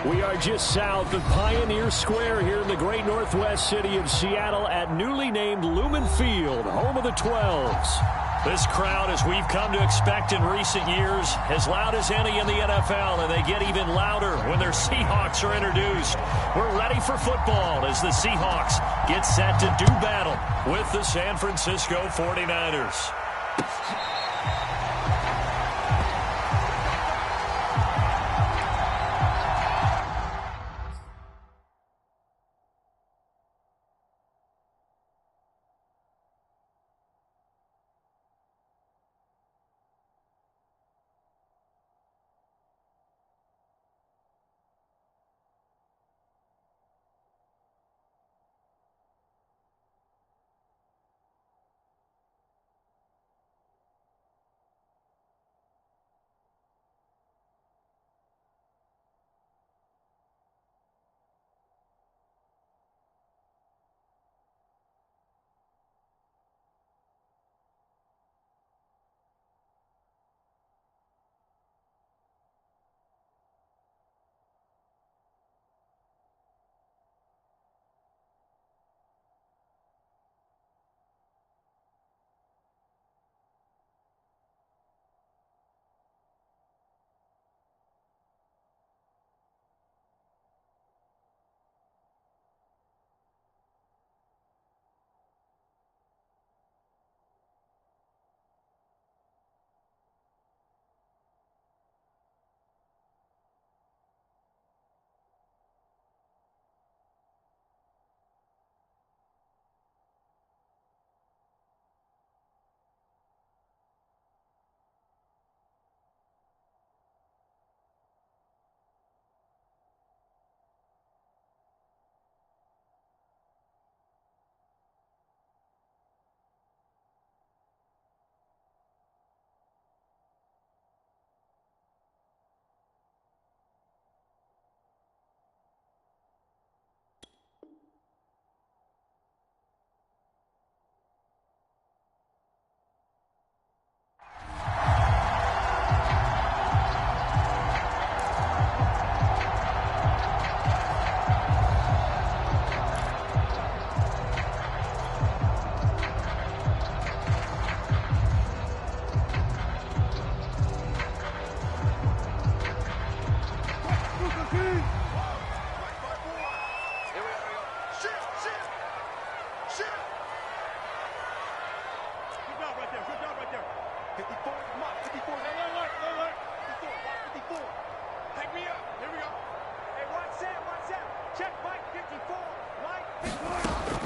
We are just south of Pioneer Square here in the great northwest city of Seattle at newly named Lumen Field, home of the 12s. This crowd, as we've come to expect in recent years, as loud as any in the NFL, and they get even louder when their Seahawks are introduced. We're ready for football as the Seahawks get set to do battle with the San Francisco 49ers.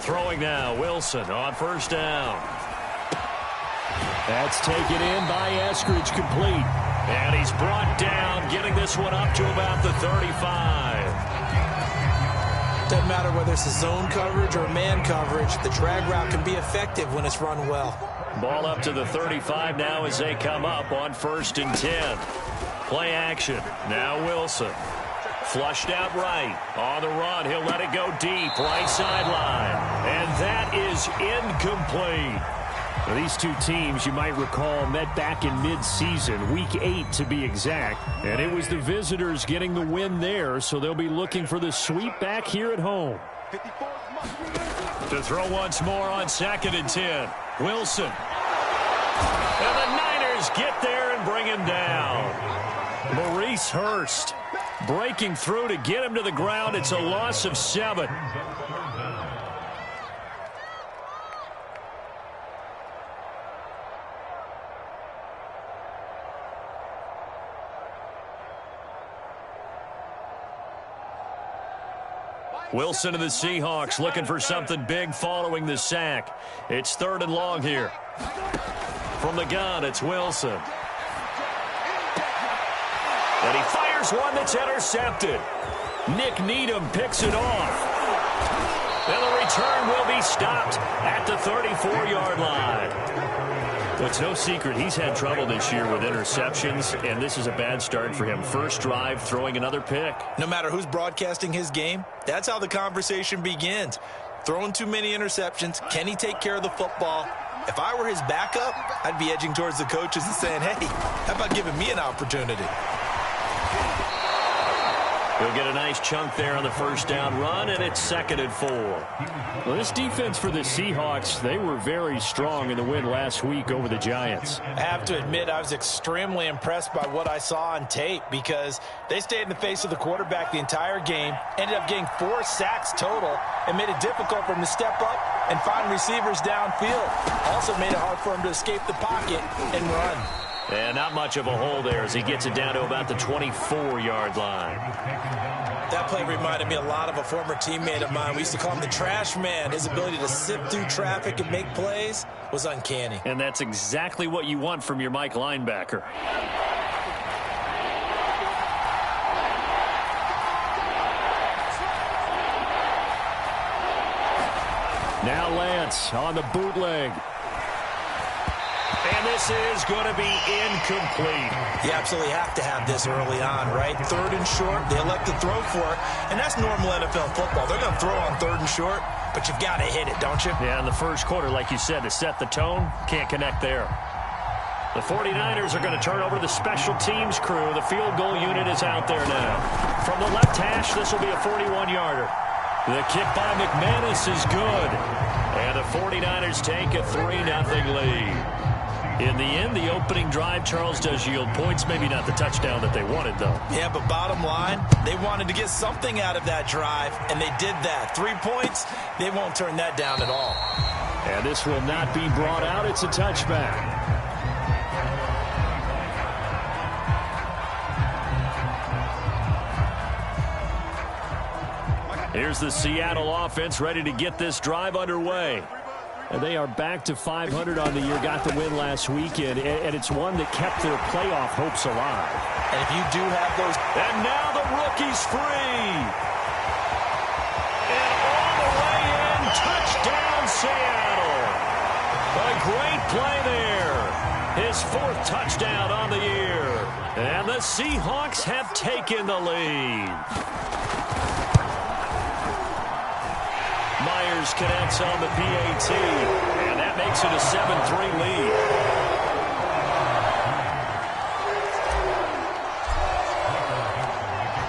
Throwing now, Wilson on first down. That's taken in by Eskridge, complete. And he's brought down, getting this one up to about the 35. Doesn't matter whether it's a zone coverage or man coverage, the drag route can be effective when it's run well. Ball up to the 35 now as they come up on 1st and 10. Play action. Now Wilson. Flushed out right. On the run, he'll let it go deep. Right sideline. And that is incomplete. Now, these two teams, you might recall, met back in mid-season, week 8 to be exact. And it was the visitors getting the win there, so they'll be looking for the sweep back here at home. To throw once more on 2nd and 10. Wilson. And the Niners get there and bring him down. Maurice Hurst breaking through to get him to the ground. It's a loss of 7. Wilson and the Seahawks looking for something big following the sack. It's 3rd and long here. From the gun, it's Wilson. And he fires one that's intercepted. Nick Needham picks it off. And the return will be stopped at the 34-yard line. It's no secret he's had trouble this year with interceptions, and this is a bad start for him. First drive, throwing another pick. No matter who's broadcasting his game, that's how the conversation begins. Throwing too many interceptions, can he take care of the football? If I were his backup, I'd be edging towards the coaches and saying, hey, how about giving me an opportunity? He'll get a nice chunk there on the first down run, and it's 2nd and 4. Well, this defense for the Seahawks, they were very strong in the win last week over the Giants. I have to admit, I was extremely impressed by what I saw on tape because they stayed in the face of the quarterback the entire game, ended up getting 4 sacks total, and made it difficult for him to step up and find receivers downfield. Also made it hard for him to escape the pocket and run. And not much of a hole there as he gets it down to about the 24-yard line. That play reminded me a lot of a former teammate of mine. We used to call him the trash man. His ability to sift through traffic and make plays was uncanny. And that's exactly what you want from your Mike linebacker. Now Lance on the bootleg. And this is going to be incomplete. You absolutely have to have this early on, right? 3rd and short, they elect to throw for it, and that's normal NFL football. They're going to throw on 3rd and short, but you've got to hit it, don't you? Yeah, in the first quarter, like you said, to set the tone, can't connect there. The 49ers are going to turn over to the special teams crew. The field goal unit is out there now. From the left hash, this will be a 41-yarder. The kick by McManus is good. And the 49ers take a 3-0 lead. In the end, the opening drive, Charles, does yield points. Maybe not the touchdown that they wanted, though. Yeah, but bottom line, they wanted to get something out of that drive, and they did that. 3 points, they won't turn that down at all. And this will not be brought out. It's a touchback. Here's the Seattle offense ready to get this drive underway. And they are back to 500 on the year, got the win last weekend, and it's one that kept their playoff hopes alive. And if you do have those... And now the rookie's free. And all the way in, touchdown Seattle. A great play there. His 4th touchdown on the year. And the Seahawks have taken the lead. Myers connects on the PAT, and that makes it a 7-3 lead.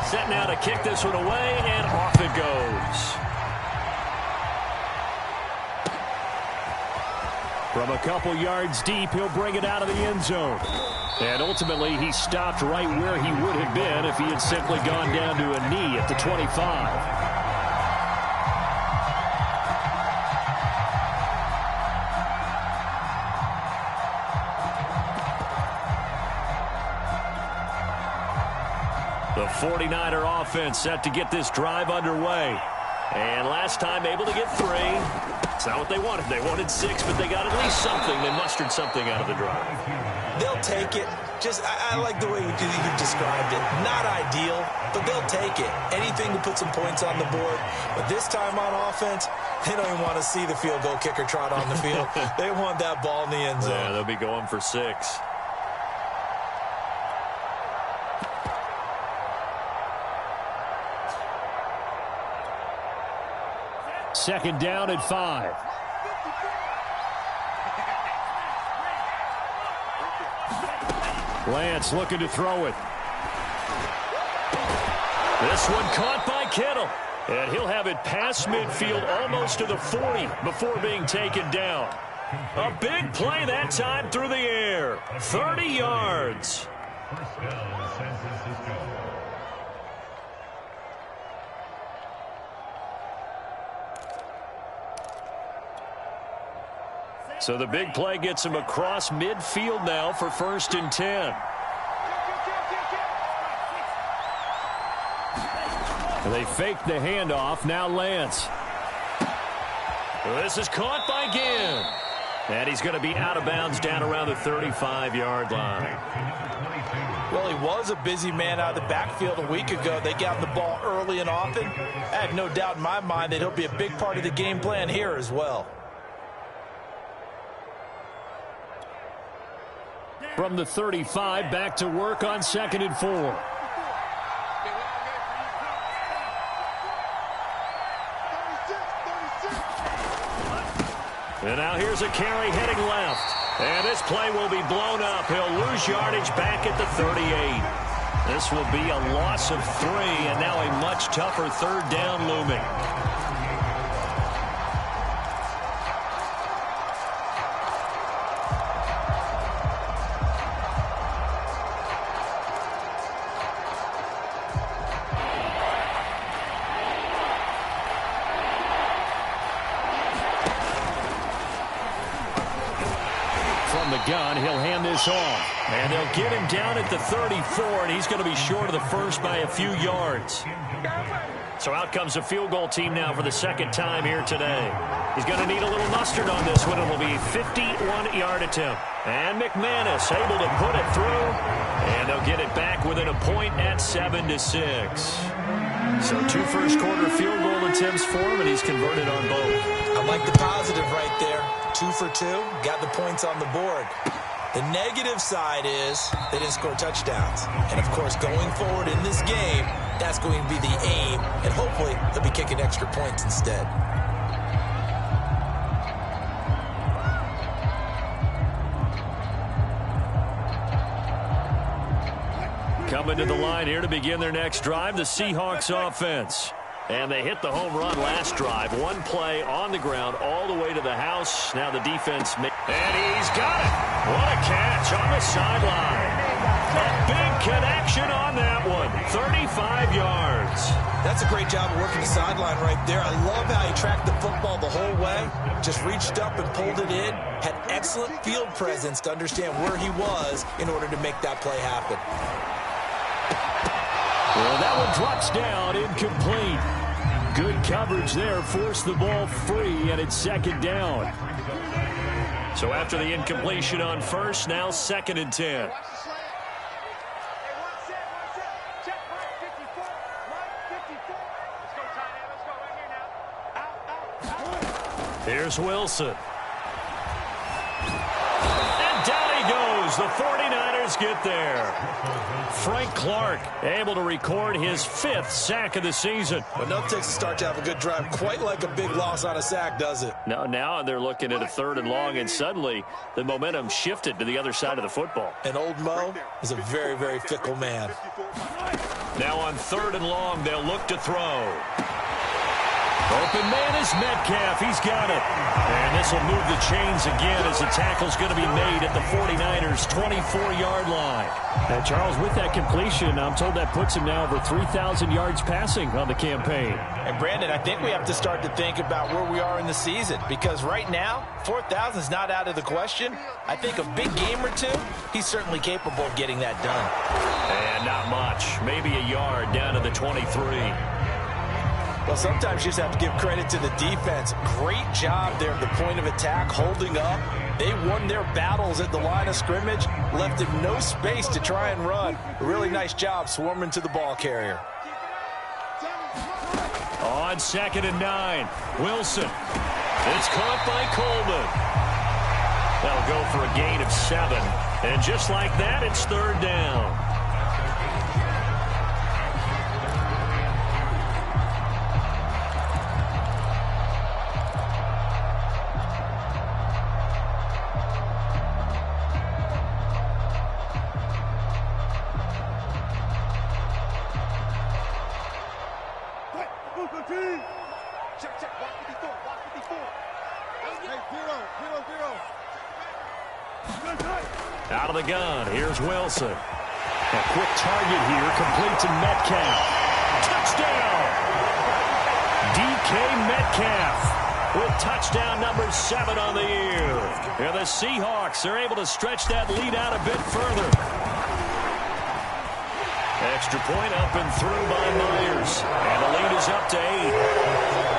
Set now to kick this one away, and off it goes. From a couple yards deep, he'll bring it out of the end zone. And ultimately, he stopped right where he would have been if he had simply gone down to a knee at the 25. The 49er offense set to get this drive underway. And last time able to get 3. It's not what they wanted. They wanted 6, but they got at least something. They mustered something out of the drive. They'll take it. Just, I like the way you described it. Not ideal, but they'll take it. Anything to put some points on the board. But this time on offense, they don't even want to see the field goal kicker trot on the field. They want that ball in the end zone. Yeah, they'll be going for 6. Second down at 5. Lance looking to throw it. This one caught by Kittle. And he'll have it past midfield almost to the 40 before being taken down. A big play that time through the air. 30 yards. So the big play gets him across midfield now for 1st and 10. They fake the handoff. Now Lance. This is caught by Ginn. And he's going to be out of bounds down around the 35-yard line. Well, he was a busy man out of the backfield a week ago. They got the ball early and often. I have no doubt in my mind that he'll be a big part of the game plan here as well. From the 35, back to work on 2nd and 4. And now here's a carry heading left. And this play will be blown up. He'll lose yardage back at the 38. This will be a loss of 3, and now a much tougher third down looming. From the gun, he'll hand this off. And they'll get him down at the 34, and he's going to be short of the first by a few yards. So out comes a field goal team now for the second time here today. He's going to need a little mustard on this one. It will be a 51-yard attempt. And McManus able to put it through. And they'll get it back within a point at 7-6. So 2 first-quarter field goal attempts for him, and he's converted on both. I like the positive right there. 2 for 2, got the points on the board. The negative side is they didn't score touchdowns. And, of course, going forward in this game, that's going to be the aim. And hopefully they'll be kicking extra points instead. Coming to the line here to begin their next drive, the Seahawks offense. And they hit the home run last drive. 1 play on the ground all the way to the house. Now the defense. And he's got it. What a catch on the sideline. A big connection on that one. 35 yards. That's a great job of working the sideline right there. I love how he tracked the football the whole way. Just reached up and pulled it in. Had excellent field presence to understand where he was in order to make that play happen. Well, that one drops down, incomplete. Good coverage there, forced the ball free, and it's second down. So after the incompletion on first, now 2nd and 10. Here's Wilson. And down he goes. The 49ers get there. Frank Clark able to record his 5th sack of the season. Well, enough takes a start to have a good drive. Quite like a big loss on a sack, does it? No, now they're looking at a 3rd and long, and suddenly the momentum shifted to the other side of the football. And old Mo is a very, very fickle man. Now on 3rd and long, they'll look to throw. Open man is Metcalf. He's got it. And this will move the chains again as the tackle's going to be made at the 49ers' 24-yard line. And Charles, with that completion, I'm told that puts him now over 3,000 yards passing on the campaign. And Brandon, I think we have to start to think about where we are in the season, because right now, 4,000 is not out of the question. I think a big game or 2, he's certainly capable of getting that done. And not much. Maybe a yard down to the 23. Well, sometimes you just have to give credit to the defense. Great job there at the point of attack, holding up. They won their battles at the line of scrimmage, left him no space to try and run. A really nice job swarming to the ball carrier. On 2nd and 9, Wilson. It's caught by Coleman. That'll go for a gain of 7. And just like that, it's 3rd down. Out of the gun, here's Wilson. A quick target here, complete to Metcalf. Touchdown! DK Metcalf with touchdown number 7 on the year. And the Seahawks are able to stretch that lead out a bit further. Extra point up and through by Myers. And the lead is up to 8.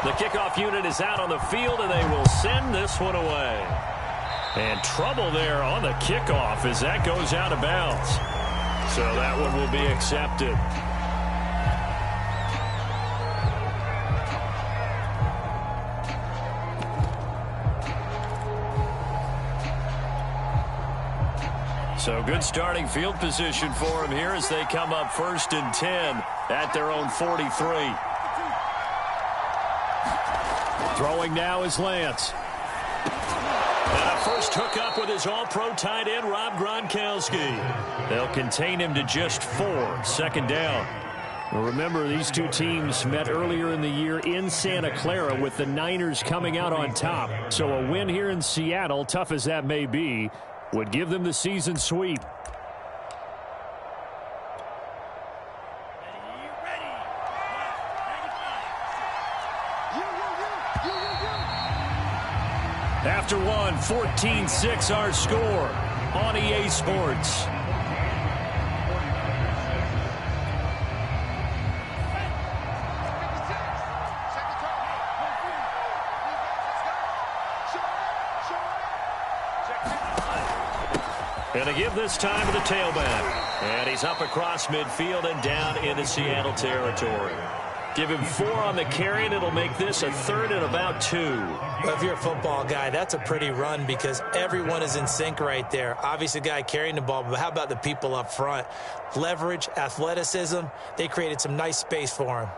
The kickoff unit is out on the field, and they will send this one away. And trouble there on the kickoff as that goes out of bounds. So that one will be accepted. So good starting field position for them here as they come up 1st and 10 at their own 43. Throwing now is Lance. And a first hookup with his all-pro tight end, Rob Gronkowski. They'll contain him to just 4. Second down. Well, remember, these two teams met earlier in the year in Santa Clara with the Niners coming out on top. So a win here in Seattle, tough as that may be, would give them the season sweep. After one, 14-6 our score on EA Sports. And to give this time to the tailback. And he's up across midfield and down into Seattle territory. Give him 4 on the carry, and it'll make this a 3rd and about 2. Well, if you're a football guy, that's a pretty run because everyone is in sync right there. Obviously, the guy carrying the ball, but how about the people up front? Leverage, athleticism, they created some nice space for him.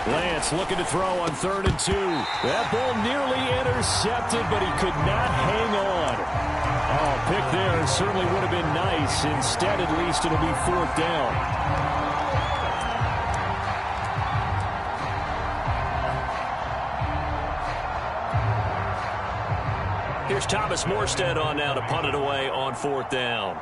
Lance looking to throw on 3rd and 2. That ball nearly intercepted, but he could not hang on. Oh, pick there certainly would have been nice. Instead, at least, it'll be 4th down. Here's Thomas Morstead on now to punt it away on 4th down.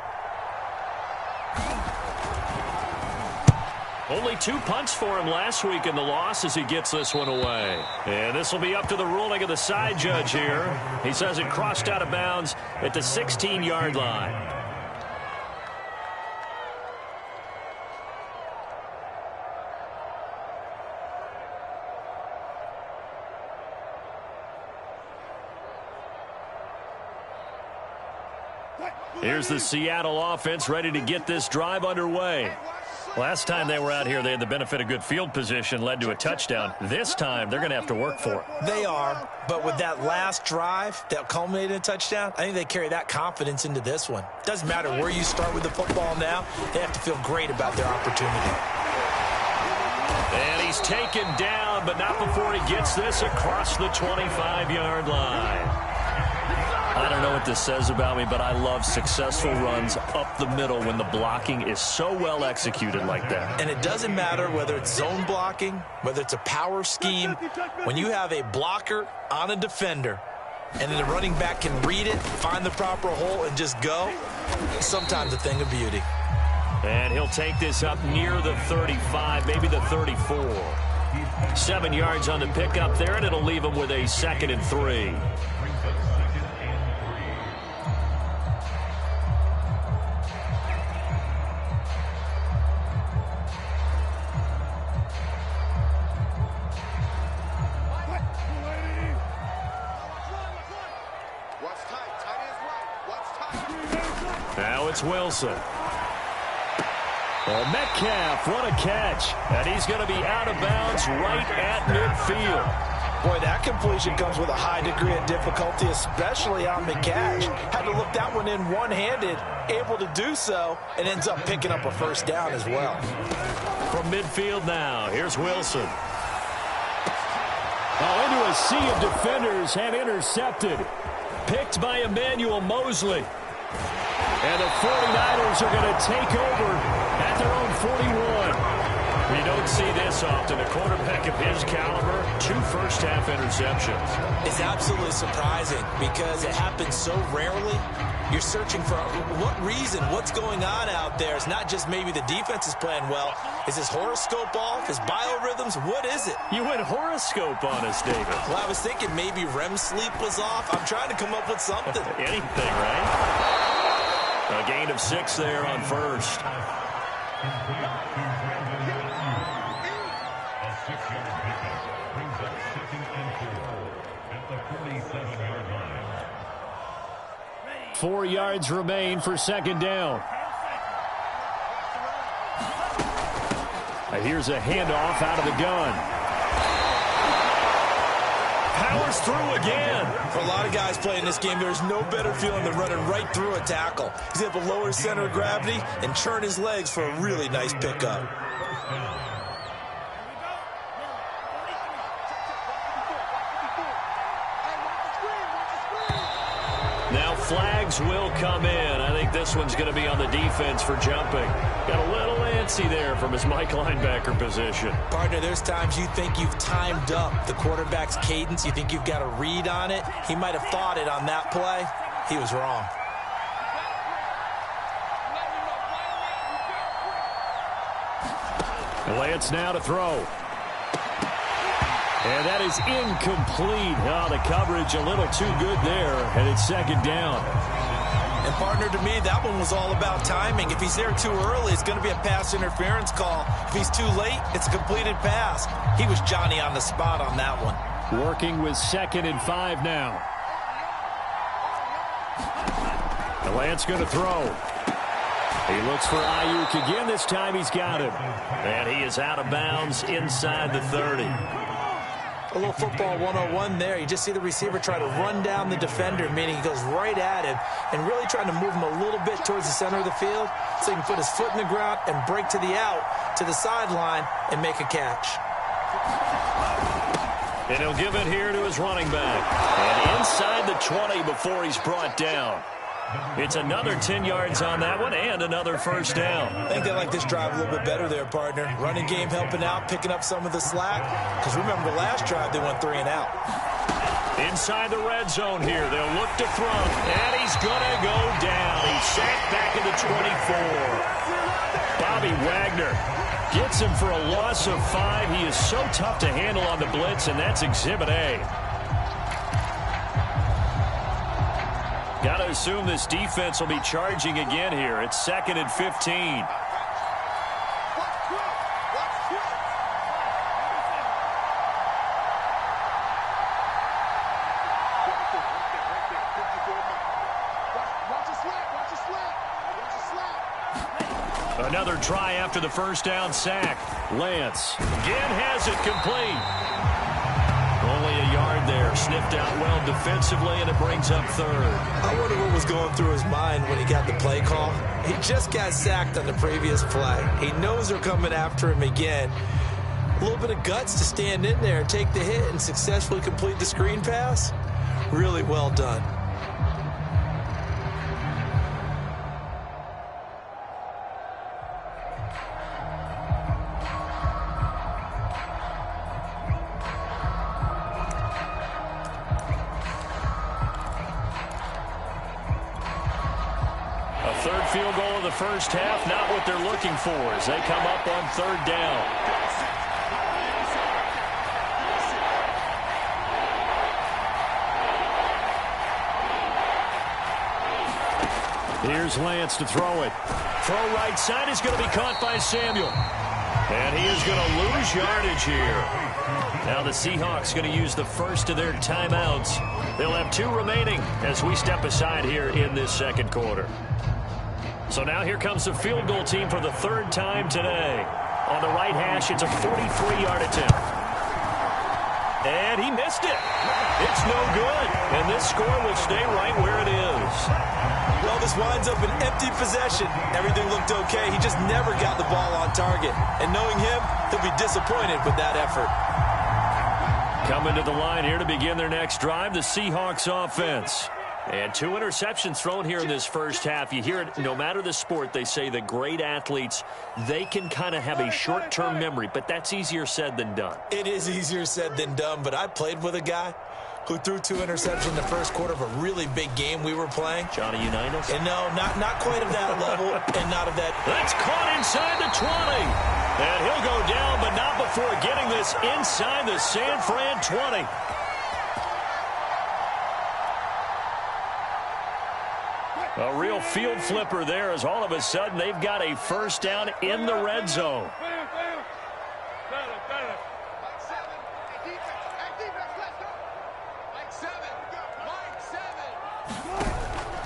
Only 2 punts for him last week in the loss as he gets this one away. And this will be up to the ruling of the side judge here. He says it crossed out of bounds at the 16-yard line. Here's the Seattle offense ready to get this drive underway. Last time they were out here, they had the benefit of good field position, led to a touchdown. This time, they're going to have to work for it. They are, but with that last drive that culminated in a touchdown, I think they carry that confidence into this one. Doesn't matter where you start with the football now, they have to feel great about their opportunity. And he's taken down, but not before he gets this across the 25-yard line. I don't know what this says about me, but I love successful runs up the middle when the blocking is so well executed like that. And it doesn't matter whether it's zone blocking, whether it's a power scheme. When you have a blocker on a defender, and then the running back can read it, find the proper hole, and just go, sometimes a thing of beauty. And he'll take this up near the 35, maybe the 34. 7 yards on the pickup there, and it'll leave him with a 2nd and 3. Now it's Wilson. Oh, Metcalf, what a catch. And he's going to be out of bounds right at midfield. Boy, that completion comes with a high degree of difficulty, especially on the catch. Had to look that one in one-handed, able to do so, and ends up picking up a 1st down as well. From midfield now, here's Wilson. Oh, into a sea of defenders and intercepted. Picked by Emmanuel Mosley. And the 49ers are going to take over at their own 41. We don't see this often. A quarterback of his caliber, 2 first-half interceptions. It's absolutely surprising because it happens so rarely. You're searching for what reason, what's going on out there. It's not just maybe the defense is playing well. Is his horoscope off? His biorhythms? What is it? You went horoscope on us, David. Well, I was thinking maybe REM sleep was off. I'm trying to come up with something. Anything, right? A gain of 6 there on 1st. Four yards remain for 2nd down. Here's a handoff out of the gun. Power powers through again. For a lot of guys playing this game, there's no better feeling than running right through a tackle. He's able to lower his center of gravity and churn his legs for a really nice pickup. Now flags will come in. I think this one's going to be on the defense for jumping. Got a little antsy there from his Mike linebacker position. Partner, there's times you think you've timed up the quarterback's cadence. You think you've got a read on it. He might have thought it on that play. He was wrong. Lance now to throw. And that is incomplete. Oh, the coverage a little too good there, and it's second down. And, partner, to me, that one was all about timing. If he's there too early, it's going to be a pass interference call. If he's too late, it's a completed pass. He was Johnny on the spot on that one. Working with 2nd and 5 now. The Lance going to throw. He looks for Ayuk again. This time he's got him. And he is out of bounds inside the 30. A little football 101 there. You just see the receiver try to run down the defender, meaning he goes right at him and really trying to move him a little bit towards the center of the field so he can put his foot in the ground and break to the out, to the sideline, and make a catch. And he'll give it here to his running back. And inside the 20 before he's brought down. It's another 10 yards on that one and another first down. I think they like this drive a little bit better there, partner. Running game helping out, picking up some of the slack. Because remember, the last drive they went 3 and out. Inside the red zone here. They'll look to throw. And he's going to go down. He's sacked back at the 24. Bobby Wagner gets him for a loss of 5. He is so tough to handle on the blitz, and that's Exhibit A. Got to assume this defense will be charging again here. It's 2nd and 15. Another try after the first down sack. Lance again has it complete. Only a yard there. Sniffed out well defensively, and it brings up 3rd. I wonder what was going through his mind when he got the play call. He just got sacked on the previous play. He knows they're coming after him again. A little bit of guts to stand in there, take the hit, and successfully complete the screen pass. Really well done. Field goal of the first half, not what they're looking for as they come up on 3rd down. Here's Lance to throw it. Throw right side is going to be caught by Samuel. And he is going to lose yardage here. Now the Seahawks going to use the first of their timeouts. They'll have 2 remaining as we step aside here in this second quarter. So now here comes the field goal team for the 3rd time today. On the right hash, it's a 43-yard attempt. And he missed it. It's no good. And this score will stay right where it is. Well, this winds up an empty possession. Everything looked okay. He just never got the ball on target. And knowing him, he'll be disappointed with that effort. Coming to the line here to begin their next drive, the Seahawks offense. And 2 interceptions thrown here in this first half. You hear it, no matter the sport, they say that great athletes, they can kind of have a short-term memory, but that's easier said than done. It is easier said than done, but I played with a guy who threw 2 interceptions in the first quarter of a really big game we were playing. Johnny Unitas? And no, not quite of that level and not of that. That's caught inside the 20. And he'll go down, but not before getting this inside the San Fran 20. A real field flipper there as all of a sudden they've got a first down in the red zone.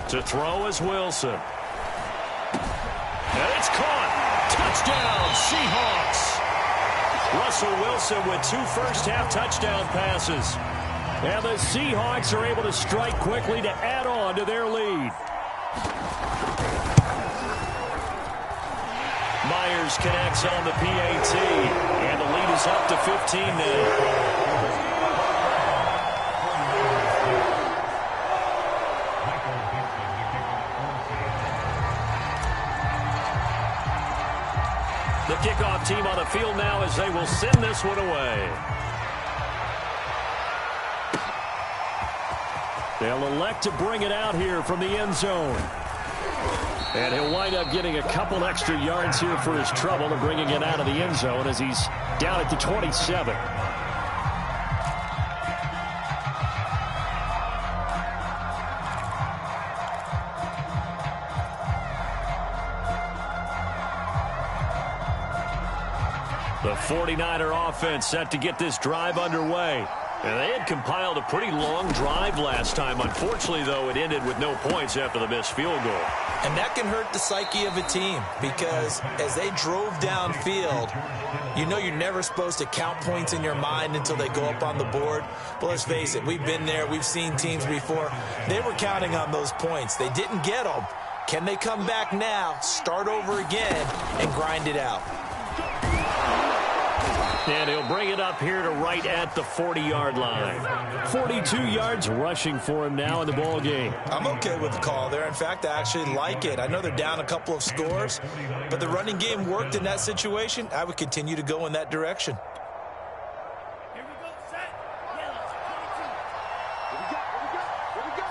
To throw is Wilson. And it's caught. Touchdown, Seahawks. Russell Wilson with 2 first-half touchdown passes. And the Seahawks are able to strike quickly to add on to their lead. Myers connects on the PAT, and the lead is up to 15 now. The kickoff team on the field now as they will send this one away. They'll elect to bring it out here from the end zone. And he'll wind up getting a couple extra yards here for his trouble and bringing it out of the end zone as he's down at the 27. The 49er offense set to get this drive underway. And they had compiled a pretty long drive last time. Unfortunately, though, it ended with no points after the missed field goal. And that can hurt the psyche of a team because as they drove downfield, you know you're never supposed to count points in your mind until they go up on the board. But let's face it, we've been there. We've seen teams before. They were counting on those points. They didn't get them. Can they come back now, start over again, and grind it out? And he'll bring it up here to right at the 40-yard line. 42 yards rushing for him now in the ball game. I'm okay with the call there. In fact, I actually like it. I know they're down a couple of scores, but the running game worked in that situation. I would continue to go in that direction. Here we go, set. Yellow, 22. Here we go.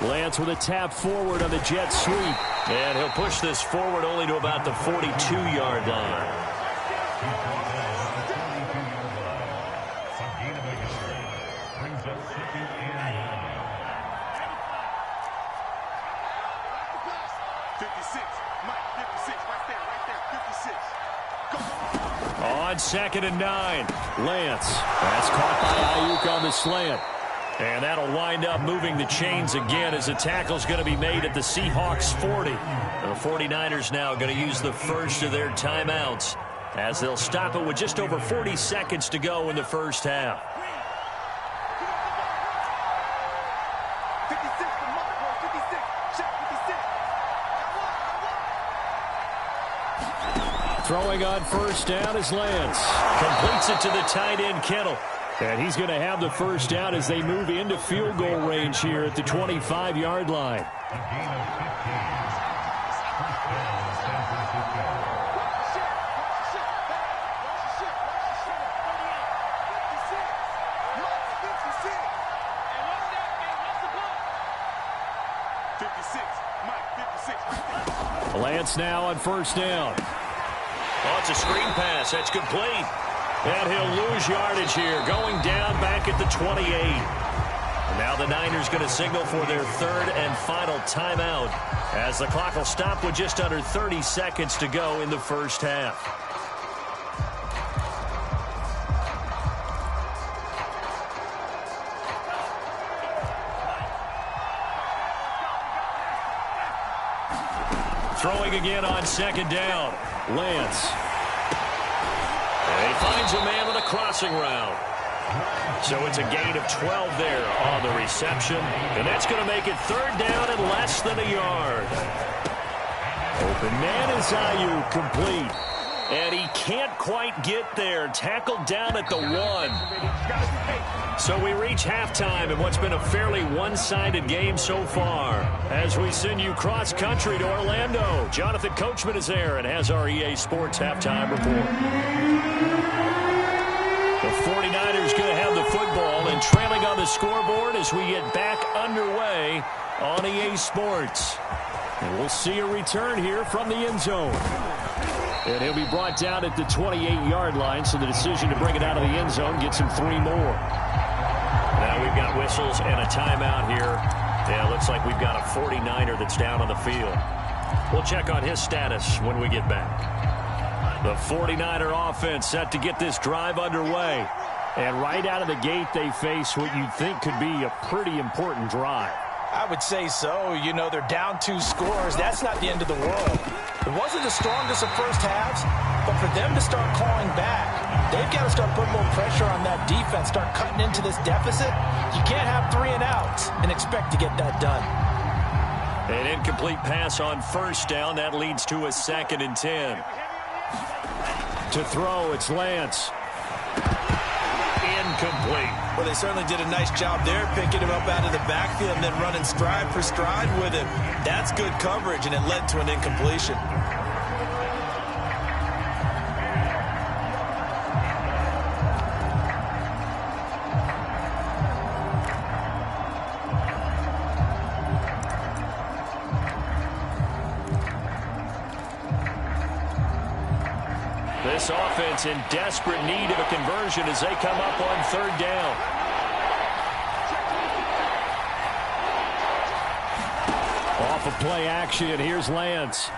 Lance with a tap forward on the jet sweep. And he'll push this forward only to about the 42-yard line. On 2nd and 9, Lance. That's caught by Ayuk on the slant. And that'll wind up moving the chains again as the tackle's going to be made at the Seahawks 40. The 49ers now going to use the first of their timeouts as they'll stop it with just over 40 seconds to go in the first half. Throwing on first down is Lance. Completes it to the tight end, Kittle. And he's going to have the first down as they move into field goal range here at the 25-yard line. Lance now on first down. Oh, it's a screen pass. That's complete. And he'll lose yardage here, going down back at the 28. And now the Niners going to signal for their third and final timeout as the clock will stop with just under 30 seconds to go in the first half. Throwing again on second down. Lance. And he finds a man on a crossing route. So it's a gain of 12 there on the reception. And that's going to make it third down and less than a yard. Open man is Ayuk, complete. And he can't quite get there. Tackled down at the 1. So we reach halftime in what's been a fairly one-sided game so far. As we send you cross-country to Orlando, Jonathan Coachman is there and has our EA Sports halftime report. The 49ers going to have the football and trailing on the scoreboard as we get back underway on EA Sports. And we'll see a return here from the end zone. And he'll be brought down at the 28-yard line, so the decision to bring it out of the end zone gets him 3 more. Now we've got whistles and a timeout here. Yeah, looks like we've got a 49er that's down on the field. We'll check on his status when we get back. The 49er offense set to get this drive underway. And right out of the gate, they face what you'd think could be a pretty important drive. I would say so. You know, they're down 2 scores. That's not the end of the world. But once wasn't the strongest of first halves, but for them to start clawing back, they've got to start putting more pressure on that defense, start cutting into this deficit. You can't have 3 and outs and expect to get that done. An incomplete pass on first down. That leads to a 2nd and 10. To throw, it's Lance. Incomplete. Well, they certainly did a nice job there, picking him up out of the backfield and then running stride for stride with him. That's good coverage, and it led to an incompletion. This offense in desperate need of a conversion as they come up on 3rd down. Off of play action, here's Lance.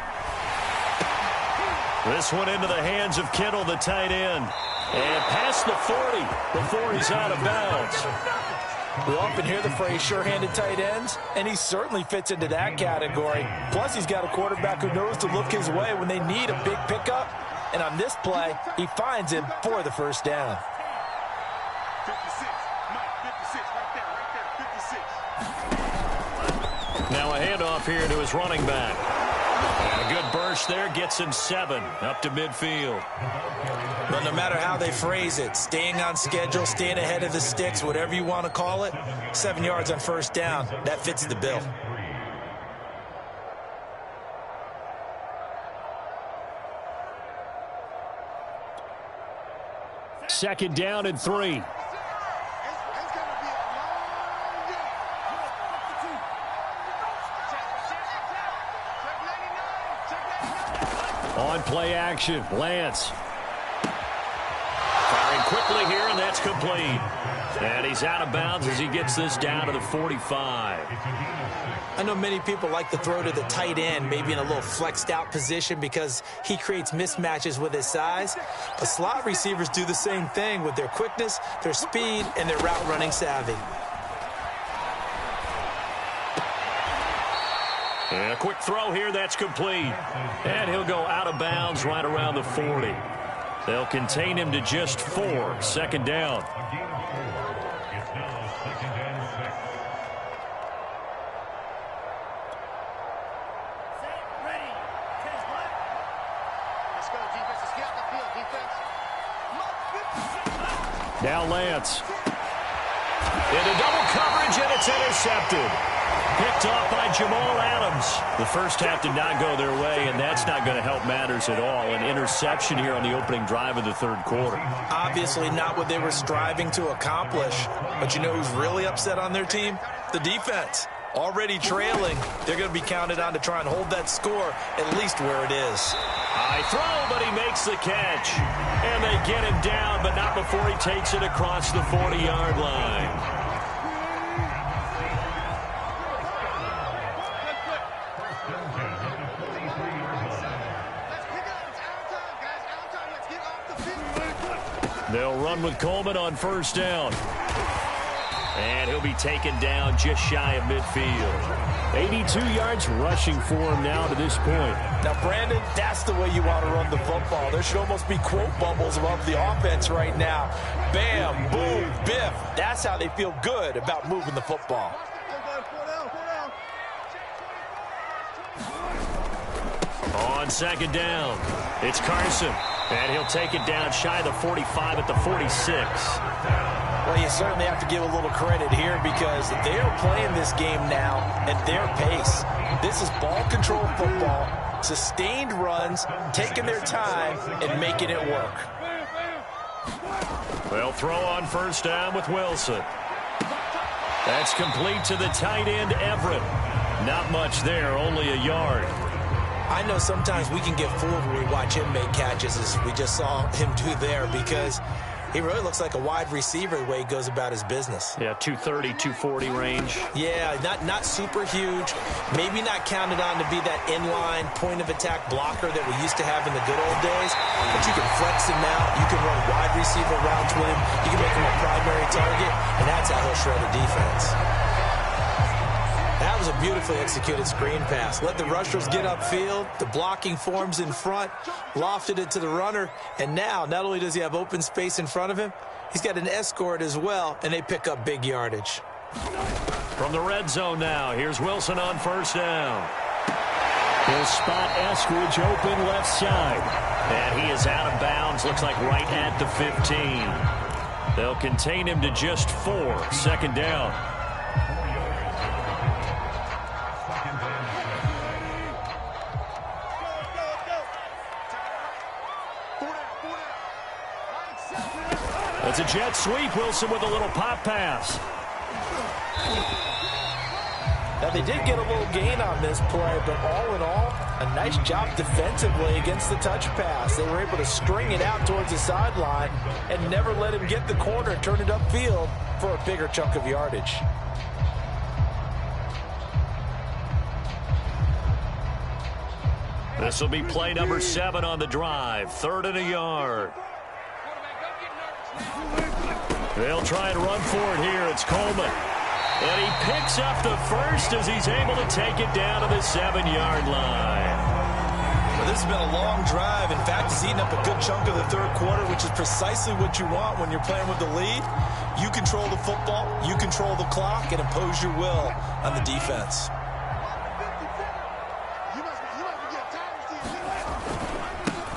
This one into the hands of Kittle, the tight end. And past the 40 before he's out of bounds. We often hear the phrase sure-handed tight ends, and he certainly fits into that category. Plus, he's got a quarterback who knows to look his way when they need a big pickup. And on this play, he finds him for the first down. 56, Mike, 56, right there, 56. Now a handoff here to his running back. And a good burst there gets him 7 up to midfield. But no matter how they phrase it, staying on schedule, staying ahead of the sticks, whatever you want to call it, 7 yards on first down, that fits the bill. Second down and 3. On play action, Lance. Firing quickly here, and that's complete. And he's out of bounds as he gets this down to the 45. I know many people like to throw to the tight end, maybe in a little flexed out position because he creates mismatches with his size. But slot receivers do the same thing with their quickness, their speed, and their route running savvy. And a quick throw here, that's complete. And he'll go out of bounds right around the 40. They'll contain him to just 4, 2nd down. Now Lance. Into double coverage, and it's intercepted. Picked off by Jamal Adams. The first half did not go their way, and that's not going to help matters at all. An interception here on the opening drive of the 3rd quarter. Obviously not what they were striving to accomplish. But you know who's really upset on their team? The defense. Already trailing, they're going to be counted on to try and hold that score at least where it is. High throw, but he makes the catch. And they get him down, but not before he takes it across the 40-yard line. They'll run with Coleman on first down. And he'll be taken down just shy of midfield. 82 yards rushing for him now to this point. Now, Brandon, that's the way you want to run the football. There should almost be quote bubbles above the offense right now. Bam, boom, biff. That's how they feel good about moving the football. On 2nd down, it's Carson. And he'll take it down shy of the 45 at the 46. Well, you certainly have to give a little credit here because they are playing this game now at their pace. This is ball control football, sustained runs, taking their time, and making it work. They'll throw on first down with Wilson. That's complete to the tight end, Everett. Not much there, only a yard. I know sometimes we can get fooled when we watch him make catches, as we just saw him do there, because he really looks like a wide receiver the way he goes about his business. Yeah, 230, 240 range. Yeah, not super huge. Maybe not counted on to be that inline point-of-attack blocker that we used to have in the good old days. But you can flex him out. You can run wide receiver routes with him. You can make him a primary target, and that's how he'll shred a defense. That was a beautifully executed screen pass. Let the rushers get upfield. The blocking forms in front. Lofted it to the runner. And now, not only does he have open space in front of him, he's got an escort as well, and they pick up big yardage. From the red zone now, here's Wilson on first down. He'll spot Eskridge open left side. And he is out of bounds, looks like right at the 15. They'll contain him to just 4. Second down. It's a jet sweep. Wilson with a little pop pass. Now, they did get a little gain on this play, but all in all, a nice job defensively against the touch pass. They were able to string it out towards the sideline and never let him get the corner and turn it upfield for a bigger chunk of yardage. This will be play number 7 on the drive. 3rd and a yard. They'll try and run for it here. It's Coleman. And he picks up the first as he's able to take it down to the 7-yard line. Well, this has been a long drive. In fact, he's eaten up a good chunk of the third quarter, which is precisely what you want when you're playing with the lead. You control the football, you control the clock, and impose your will on the defense.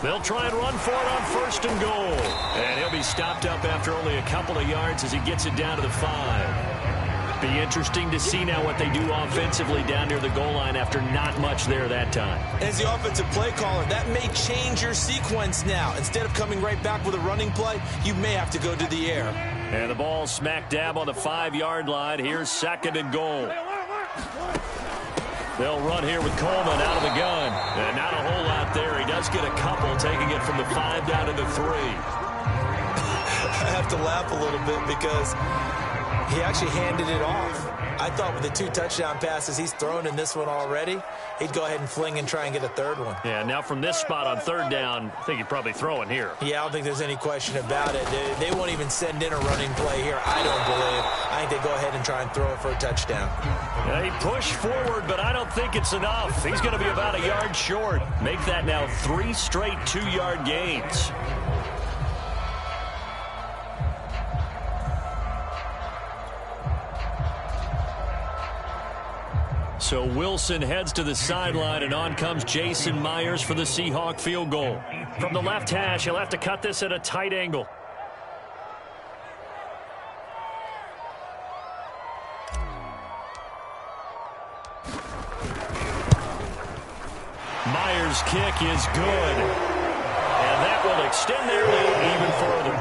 They'll try and run for it on 1st and goal. And he'll be stopped up after only a couple of yards as he gets it down to the 5. Be interesting to see now what they do offensively down near the goal line after not much there that time. As the offensive play caller, that may change your sequence now. Instead of coming right back with a running play, you may have to go to the air. And the ball smack dab on the 5-yard line. Here's 2nd and goal. They'll run here with Coleman out of the gun. And not a whole lot there. He does get a couple, taking it from the 5 down to the 3. I have to laugh a little bit because he actually handed it off. I thought with the 2 touchdown passes he's thrown in this one already, he'd go ahead and fling and try and get a 3rd one. Yeah, now from this spot on 3rd down, I think he'd probably throw it here. Yeah, I don't think there's any question about it. They won't even send in a running play here, I don't believe. I think they go ahead and try and throw it for a touchdown. Yeah, he pushed forward, but I don't think it's enough. He's going to be about a yard short. Make that now 3 straight 2-yard gains. So Wilson heads to the sideline, and on comes Jason Myers for the Seahawk field goal. From the left hash, he'll have to cut this at a tight angle. Myers' kick is good. And that will extend their lead even further.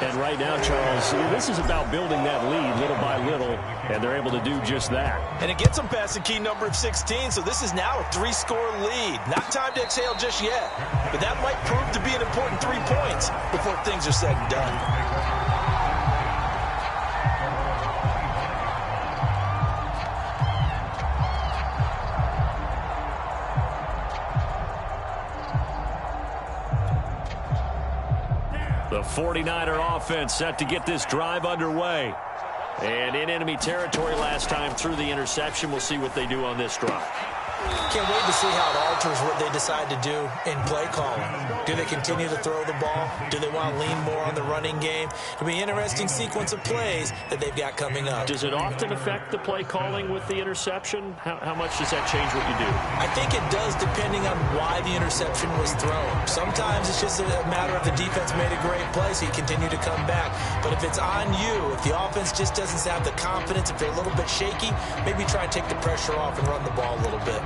And right now, Charles, this is about building that lead little by little, and they're able to do just that. And it gets them past the key number of 16, so this is now a 3-score lead. Not time to exhale just yet, but that might prove to be an important 3 points before things are said and done. The 49er offense set to get this drive underway. And in enemy territory last time through the interception. We'll see what they do on this drive. Can't wait to see how it alters what they decide to do in play calling. Do they continue to throw the ball? Do they want to lean more on the running game? It'll be an interesting sequence of plays that they've got coming up. Does it often affect the play calling with the interception? How much does that change what you do? I think it does, depending on why the interception was thrown. Sometimes it's just a matter of the defense made a great play, so you continue to come back. But if it's on you, if the offense just doesn't have the confidence, if they're a little bit shaky, maybe try and take the pressure off and run the ball a little bit.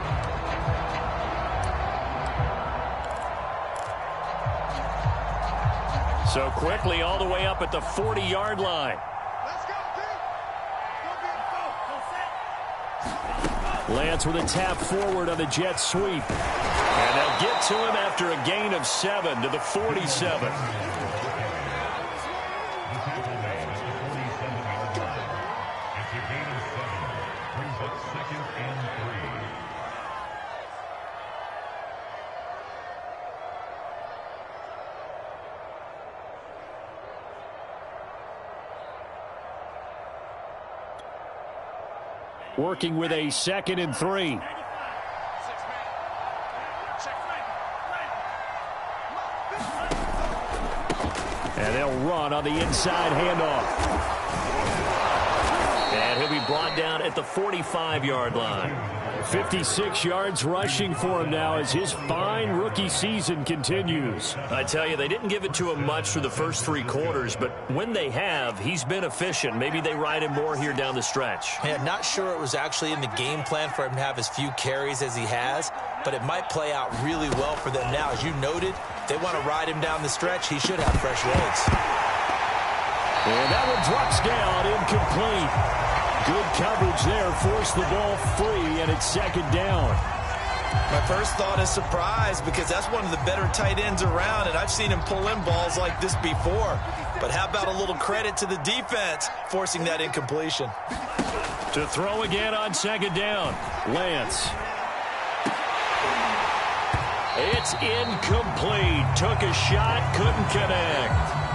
So quickly all the way up at the 40-yard line. Lance with a tap forward on the jet sweep. And they'll get to him after a gain of 7 to the 47. Working with a 2nd and 3. And they'll run on the inside handoff. And he'll be brought down at the 45-yard line. 56 yards rushing for him now as his fine rookie season continues. I tell you, they didn't give it to him much for the first 3 quarters, but when they have, he's been efficient. Maybe they ride him more here down the stretch. Yeah, not sure it was actually in the game plan for him to have as few carries as he has, but it might play out really well for them now. As you noted, they want to ride him down the stretch. He should have fresh legs. And that one drops down, incomplete. Good coverage there, forced the ball free, and it's 2nd down. My first thought is surprise, because that's one of the better tight ends around, and I've seen him pull in balls like this before. But how about a little credit to the defense forcing that incompletion? To throw again on 2nd down, Lance. It's incomplete. Took a shot, couldn't connect.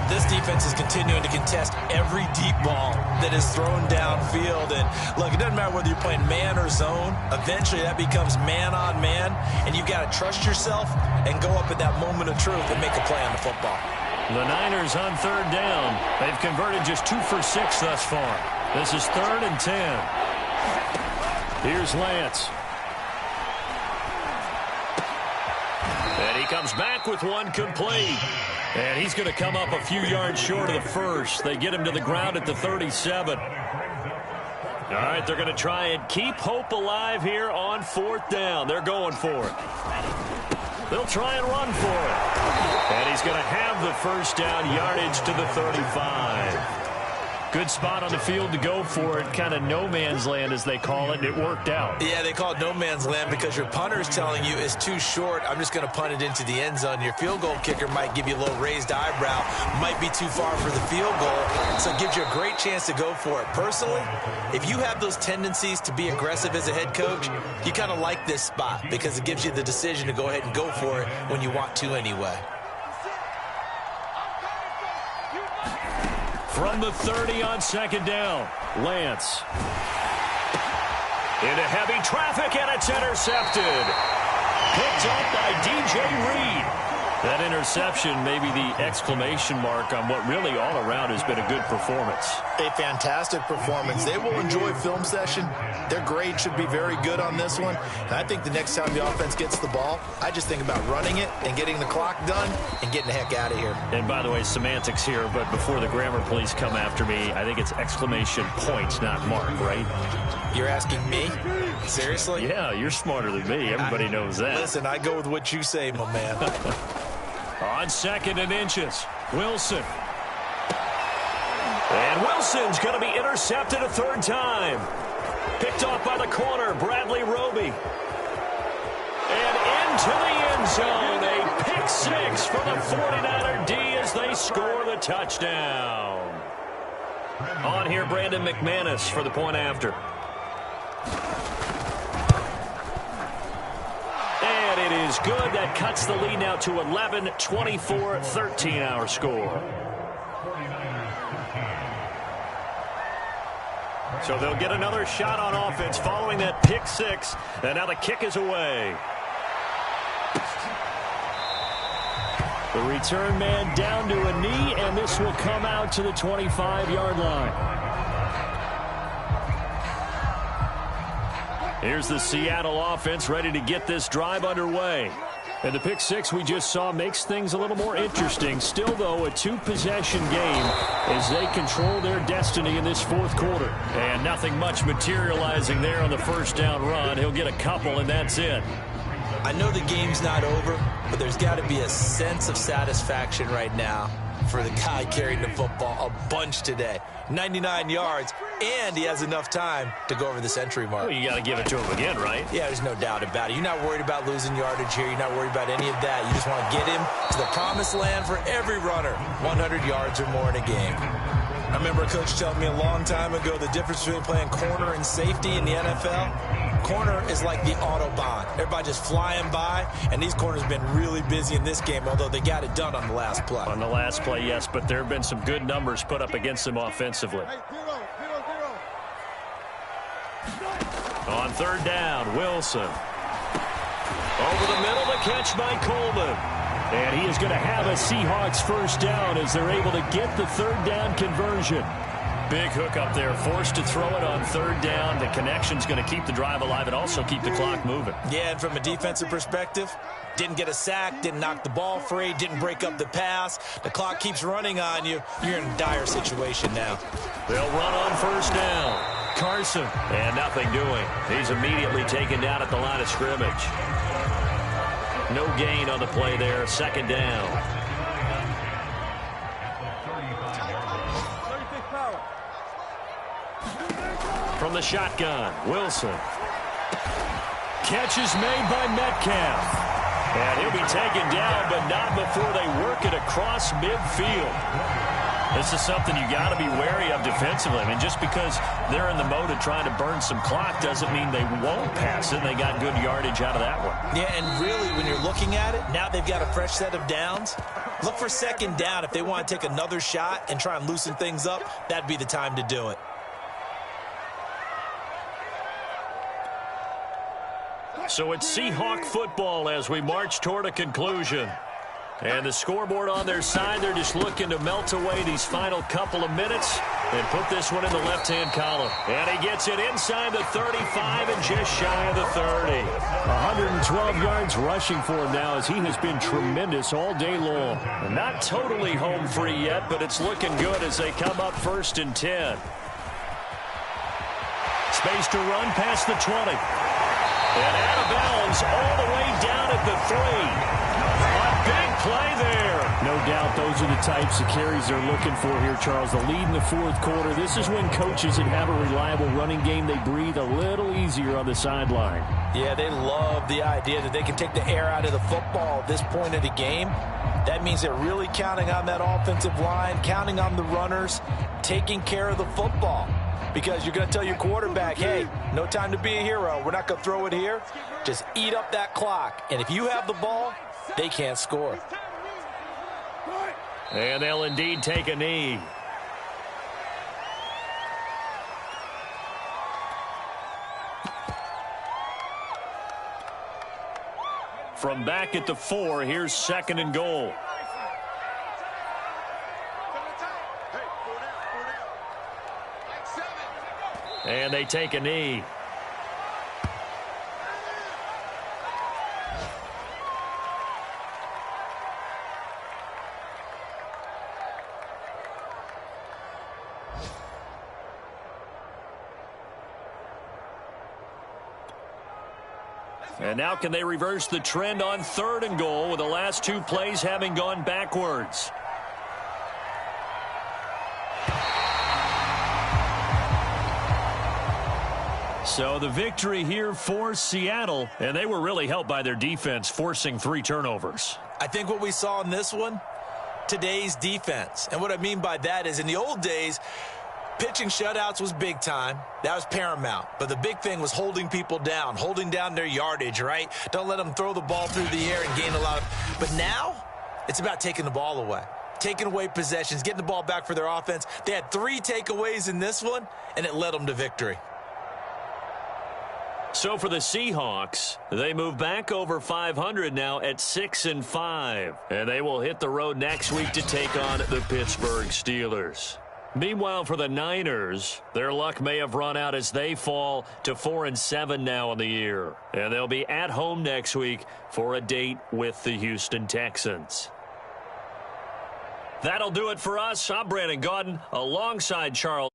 This defense is continuing to contest every deep ball that is thrown downfield. And, look, it doesn't matter whether you're playing man or zone. Eventually, that becomes man-on-man, and you've got to trust yourself and go up at that moment of truth and make a play on the football. The Niners on 3rd down. They've converted just 2 for 6 thus far. This is 3rd and 10. Here's Lance. And he comes back with one complete. And he's going to come up a few yards short of the first. They get him to the ground at the 37. All right, they're going to try and keep hope alive here on 4th down. They're going for it. They'll try and run for it. And he's going to have the first down, yardage to the 35. Good spot on the field to go for it. Kind of no man's land, as they call it, and it worked out. Yeah, they call it no man's land because your punter is telling you it's too short. I'm just going to punt it into the end zone. Your field goal kicker might give you a little raised eyebrow. Might be too far for the field goal, so it gives you a great chance to go for it. Personally, if you have those tendencies to be aggressive as a head coach, you kind of like this spot because it gives you the decision to go ahead and go for it when you want to anyway. From the 30 on 2nd down, Lance. Into heavy traffic, and it's intercepted. Picked up by DJ Reed. That interception may be the exclamation mark on what really all around has been a good performance. A fantastic performance. They will enjoy film session. Their grade should be very good on this one. And I think the next time the offense gets the ball, I just think about running it and getting the clock done and getting the heck out of here. And by the way, semantics here, but before the grammar police come after me, I think it's exclamation points, not mark, right? You're asking me? Seriously? Yeah, you're smarter than me. Everybody knows that. Listen, I go with what you say, my man. On 2nd and inches, Wilson. And Wilson's going to be intercepted a 3rd time. Picked off by the corner, Bradley Roby. And into the end zone, a pick 6 for the 49er D as they score the touchdown. On here, Brandon McManus for the point after. And it is good. That cuts the lead now to 11, 24-13 our score. So they'll get another shot on offense following that pick 6. And now the kick is away. The return man down to a knee, and this will come out to the 25-yard line. Here's the Seattle offense ready to get this drive underway. And the pick 6 we just saw makes things a little more interesting. Still, though, a 2-possession game as they control their destiny in this 4th quarter. And nothing much materializing there on the first down run. He'll get a couple, and that's it. I know the game's not over, but there's got to be a sense of satisfaction right now for the guy carrying the football a bunch today. 99 yards, and he has enough time to go over the century mark. Well, you got to give it to him again, right? Yeah, there's no doubt about it. You're not worried about losing yardage here. You're not worried about any of that. You just want to get him to the promised land for every runner, 100 yards or more in a game. I remember a coach telling me a long time ago the difference between playing corner and safety in the NFL. Corner is like the Autobahn. Everybody just flying by, and these corners have been really busy in this game, although they got it done on the last play. On the last play, yes, but there have been some good numbers put up against them offensively. On third down, Wilson. Over the middle, the catch by Coleman. And he is going to have a Seahawks first down as they're able to get the third down conversion. Big hook up there, forced to throw it on third down. The connection's going to keep the drive alive and also keep the clock moving. Yeah, and from a defensive perspective, didn't get a sack, didn't knock the ball free, didn't break up the pass. The clock keeps running on you. You're in a dire situation now. They'll run on first down. Carson. And nothing doing. He's immediately taken down at the line of scrimmage. No gain on the play there. Second down. From the shotgun, Wilson. Catch is made by Metcalf. And he'll be taken down, but not before they work it across midfield. This is something you got to be wary of defensively. I mean, just because they're in the mode of trying to burn some clock doesn't mean they won't pass it. They got good yardage out of that one. Yeah, and really, when you're looking at it, now they've got a fresh set of downs. Look for second down. If they want to take another shot and try and loosen things up, that'd be the time to do it. So it's Seahawk football as we march toward a conclusion. And the scoreboard on their side, they're just looking to melt away these final couple of minutes and put this one in the left-hand column. And he gets it inside the 35 and just shy of the 30. 112 yards rushing for him now as he has been tremendous all day long. Not totally home free yet, but it's looking good as they come up first and 10. Space to run past the 20. And out of bounds all the way down at the 3. A big play there. No doubt those are the types of carries they're looking for here, Charles. The lead in the fourth quarter. This is when coaches that have a reliable running game, they breathe a little easier on the sideline. Yeah, they love the idea that they can take the air out of the football at this point of the game. That means they're really counting on that offensive line, counting on the runners, taking care of the football. Because you're going to tell your quarterback, hey, no time to be a hero. We're not going to throw it here. Just eat up that clock. And if you have the ball, they can't score. And they'll indeed take a knee. From back at the 4, here's second and goal. And they take a knee. And now can they reverse the trend on third and goal with the last two plays having gone backwards? So the victory here for Seattle, and they were really helped by their defense forcing 3 turnovers. I think what we saw in this one, today's defense. And what I mean by that is in the old days, pitching shutouts was big time. That was paramount. But the big thing was holding people down, holding down their yardage, right? Don't let them throw the ball through the air and gain a lot of. But now it's about taking the ball away, taking away possessions, getting the ball back for their offense. They had 3 takeaways in this one, and it led them to victory. So for the Seahawks, they move back over 500 now at 6-5. And they will hit the road next week to take on the Pittsburgh Steelers. Meanwhile, for the Niners, their luck may have run out as they fall to 4-7 now in the year. And they'll be at home next week for a date with the Houston Texans. That'll do it for us. I'm Brandon Gaudin alongside Charles.